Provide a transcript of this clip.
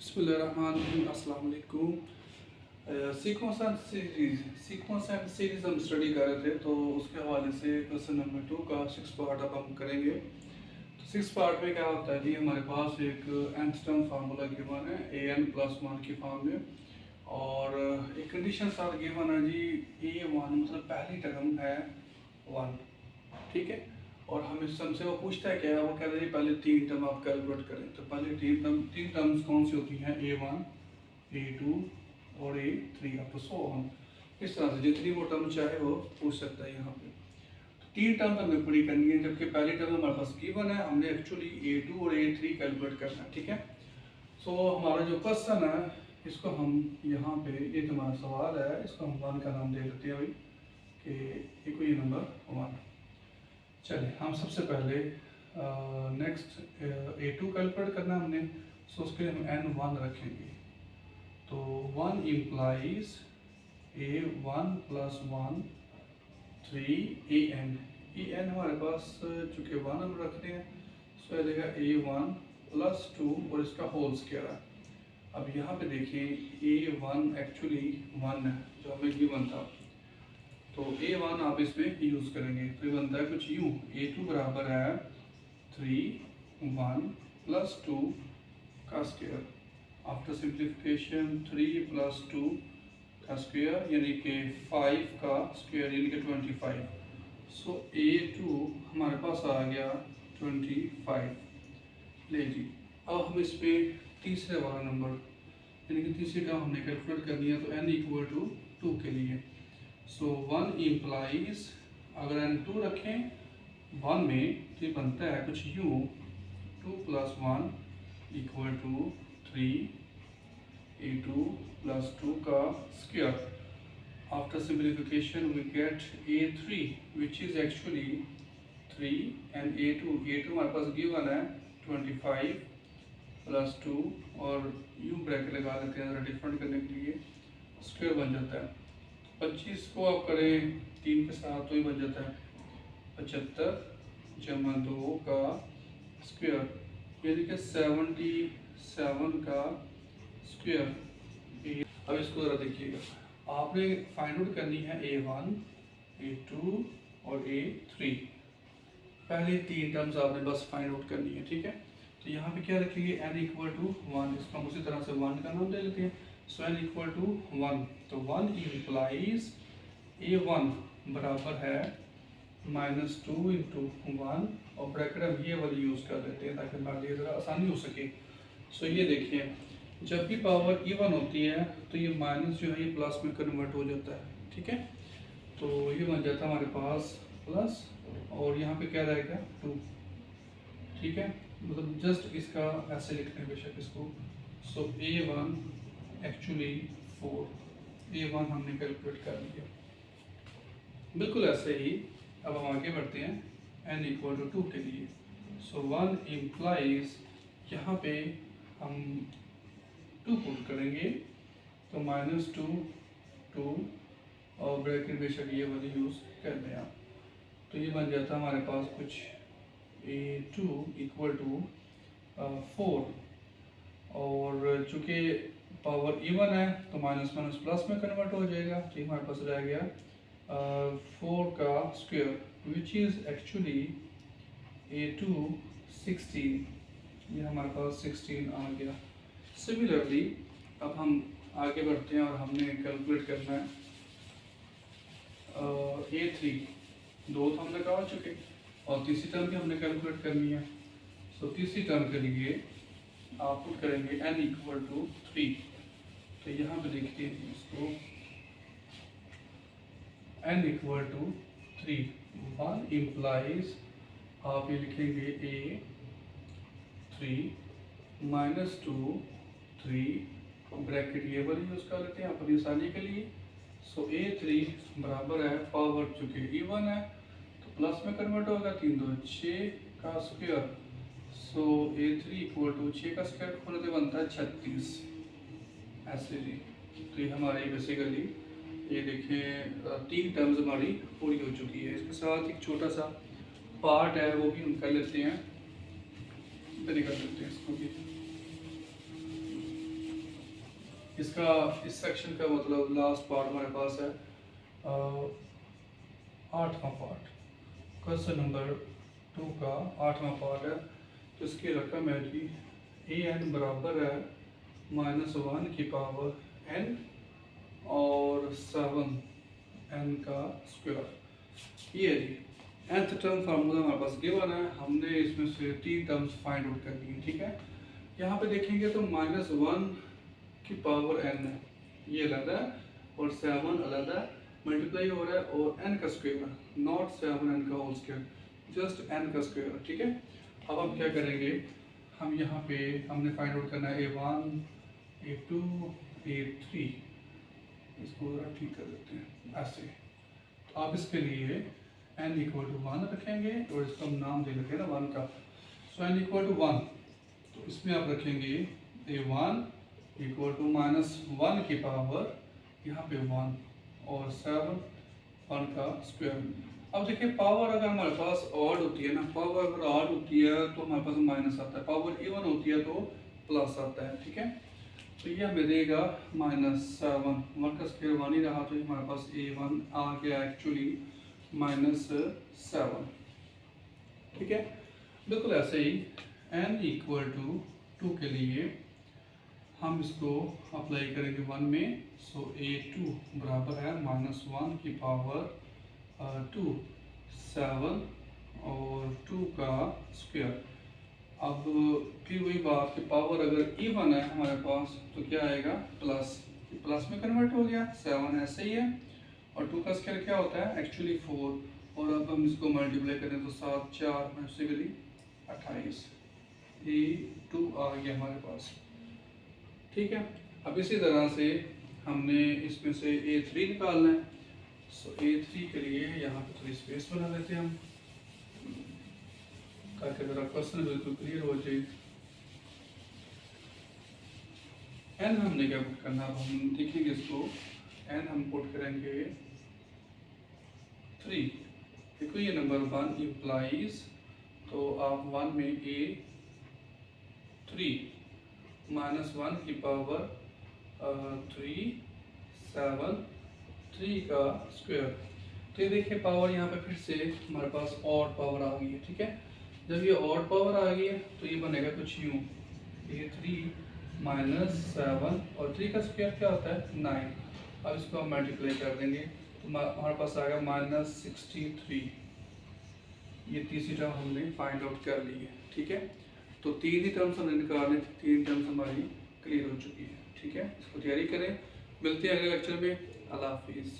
बिस्मिल्लाहिर्रहमानिर्रहीम। अस्सलाम वालेकुम। सीक्वेंस एंड सीरीज हम स्टडी कर रहे थे, तो उसके हवाले से क्वेश्चन नंबर 2 का 6 पार्ट अब हम करेंगे। तो 6 पार्ट में क्या होता है जी, हमारे पास एक nth टर्म फार्मूला गिवन है an+1 की फॉर्म में, और एक कंडीशन साथ गिवन है जी a1 मतलब पहली टर्म है 1, ठीक है। और हम इस टर्म से वो पूछता है क्या, वो कह रहे हैं पहले 3 टर्म आप कैलकुलेट करें। तो पहले 3 टर्म्स कौन सी होती हैं, a1 a2 और a3 up to so on. इस तरह से जितनी वो टर्म चाहे वो पूछ सकता है यहाँ पे। तो 3 टर्म हमें पूरी करनी है, जबकि पहली टर्म हमारे पास गिवन है, हमने एक्चुअली a2 और a3 कैलकुलेट करना है, ठीक है। सो हमारा जो क्वेश्चन है इसको हम यहाँ पे, ये जो हमारा सवाल है इसको हम 1 का नाम दे देते हैं भाई, कि इक्वेशन नंबर 1। चलिए हम सबसे पहले नेक्स्ट a2 कैलकुलेट करना है हमने, सो उसके लिए हम n1 रखेंगे। तो 1 इम्प्लाइज a1 + 1 3 an हमारे पास चूँकि 1 हम रखते हैं, सो ये देगा a1 + 2 और इसका होल स्क्वायर है। अब यहाँ पे देखिए a1 एक्चुअली 1 है जो हमें गिवन था, तो a1 आप इसमें यूज़ करेंगे, तो ये बनता है कुछ यूँ, a2 बराबर है 3 1 + 2 का स्क्वायर। आफ्टर सिंप्लीफिकेशन 3 + 2 का स्क्वायर यानी कि 5 का स्क्वायर यानी कि 25। सो a2 हमारे पास आ गया 25। ले जी, अब हम इस पे तीसरे वाला नंबर यानी कि तीसरी टर्म हमने कैलकुलेट करनी है, तो n = 2 के लिए। सो 1 इम्प्लाइज, अगर n2 रखें 1 में तो ये बनता है कुछ यूँ, 2 + 1 = 3 a2 + 2 का square. After simplification we get a3 which is actually 3 and a2 हमारे पास गिवन है 25 + 2, और यूँ ब्रैकेट लगा देते हैं ज़रा डिफरेंट करने के लिए, स्क्वायर बन जाता है। 25 को आप करें 3 के साथ तो ही बन जाता है 75 + 2 का स्क्वायर यानी कि 77 का स्क्वायर। अब इसको ज़रा देखिएगा, आपने फाइंड आउट करनी है a1 a2 और a3, पहले 3 टर्म्स आपने बस फाइंड आउट करनी है, ठीक है। तो यहाँ पे क्या रखेंगे, n = 1, इसको हम उसी तरह से 1 का नाम दे लेते हैं। सो n = 1, तो 1 इम्प्लाइज a1 बराबर है -2 × 1, और ब्रैकेट हम ये वाली यूज़ कर लेते हैं ताकि हमारे लिए ज़रा आसानी हो सके। सो ये देखिए, जब भी पावर इवन होती है तो ये माइनस जो है ये प्लस में कन्वर्ट हो जाता है, ठीक है। तो ये बन जाता है हमारे पास प्लस, और यहाँ पे क्या रहेगा 2, ठीक है। मतलब जस्ट इसका ऐसे लिखते हैं बेशक इसको। सो a1 एक्चुअली 4, a1 हमने कैलकुलेट कर लिया। बिल्कुल ऐसे ही अब हम आगे बढ़ते हैं n = 2 के लिए। सो 1 इम्प्लाइज, यहाँ पे हम 2 पुट करेंगे, तो -2 2, और ब्रैकेट बेशक ये वाली यूज़ कर लें आप। तो ये बन जाता है हमारे पास कुछ a2 = 4, और चूँकि पावर इवन है तो माइनस प्लस में कन्वर्ट हो जाएगा, तो हमारे पास रह गया 4 का square which is actually a2 16, ये हमारे पास 16 आ गया। सिमिलरली अब हम आगे बढ़ते हैं और हमने कैलकुलेट करना है a3, 2 तो हमने कहा चुके, और तीसरी टर्म भी हमने कैलकुलेट करनी है। सो तीसरी टर्म के लिए आप पुट करेंगे n = 3, तो यहाँ पे देखिए इसको n = 3, 1 इम्प्लाइज, आप ये लिखेंगे a3 -2 3, ब्रैकेट ये वाली यूज़ कर लेते हैं अपनी आसानी के लिए। सो a3 बराबर है, पावर चूँकि इवन है तो प्लस में कन्वर्ट होगा, 3 2 6 का स्क्वायर। सो a3 = 6 का स्क्वायर खोले तो बनता है 36, ऐसे जी। तो ये हमारी बेसिकली ये देखें 3 टर्म्स हमारी पूरी हो चुकी है। इसके साथ एक छोटा सा पार्ट है वो भी हम कर लेते हैं, निकाल लेते हैं इसको भी। इसका इस सेक्शन का मतलब लास्ट पार्ट हमारे पास है 8वां पार्ट, क्वेश्चन नंबर 2 का 8वां पार्ट है। तो इसकी रकम है कि ए एन बराबर है -1 की पावर n और 7 n का स्क्वायर। ये है जी nth टर्म फार्मूला हमारे पास गिवन है, हमने इसमें से 3 टर्म्स फाइंड आउट करनी है, ठीक है। यहाँ पे देखेंगे तो -1 की पावर n है, ये अलग है, और 7 अलग है, मल्टीप्लाई हो रहा है, और n का स्क्वायर, नॉट 7n का होल स्क्वायर, जस्ट n का स्क्वायर, ठीक है। अब हम क्या करेंगे, हम यहाँ पे हमने फाइंड आउट करना है a1 a2 a3, इसको जरा ठीक कर देते हैं ऐसे। तो आप इसके लिए n = 1 रखेंगे और इसका हम नाम दे देते हैं ना 1 का, सो n = 1, तो इसमें आप रखेंगे a1 = -1 की पावर यहाँ पे 1 और 7 1 का स्क्वायर। अब देखिए पावर अगर हमारे पास ऑड होती है ना, पावर अगर ऑड होती है तो हमारे पास माइनस आता है, पावर इवन होती है तो प्लस आता है, ठीक है। तो ये हमें देगा -7, 1 का स्क्वायर 1 ही रहा, तो हमारे पास a1 आ गया एक्चुअली -7, ठीक है। बिल्कुल ऐसे ही n = 2 के लिए हम इसको अप्लाई करेंगे 1 में, सो a2 बराबर है -1 की पावर 2 7 और 2 का स्क्वायर। अब फिर वही बात कि पावर अगर इवन है हमारे पास तो क्या आएगा, प्लस, प्लस में कन्वर्ट हो गया, 7 ऐसे ही है, और 2 का स्क्वायर क्या होता है एक्चुअली 4, और अब हम इसको मल्टीप्लाई करें तो 7 4 बेसिकली 28, a2 आ गया हमारे पास, ठीक है। अब इसी तरह से हमने इसमें से a3 निकालना है, सो a3 के लिए यहाँ पे थोड़ी स्पेस बना देते हैं हम, ताकि मेरा क्वेश्चन बिल्कुल क्लियर हो जाए। n हमने क्या पुट करना, अब हम देखेंगे इसको, n हम पुट करेंगे 3, देखो ये नंबर 1 इम्प्लाइज, तो आप 1 में a3 -1 की पावर 3 7 3 का स्क्वायर। तो ये देखिए पावर यहाँ पे फिर से हमारे पास ऑड पावर आ गई है, ठीक है। जब ये ऑड पावर आ गई है तो ये बनेगा कुछ यूँ, a3 -7 और 3 का स्क्वायर क्या होता है 9। अब इसको हम मल्टीप्लाई कर देंगे तो हमारे पास आ गया -63। ये तीसरी टर्म हमने फाइंड आउट कर ली है, ठीक है। तो 3 ही टर्म्स हमने निकालने, 3 टर्म्स हमारी क्लियर हो चुकी है, ठीक है। इसको तैयारी करें, मिलते हैं अगले लेक्चर में। अल्लाह हाफिज़।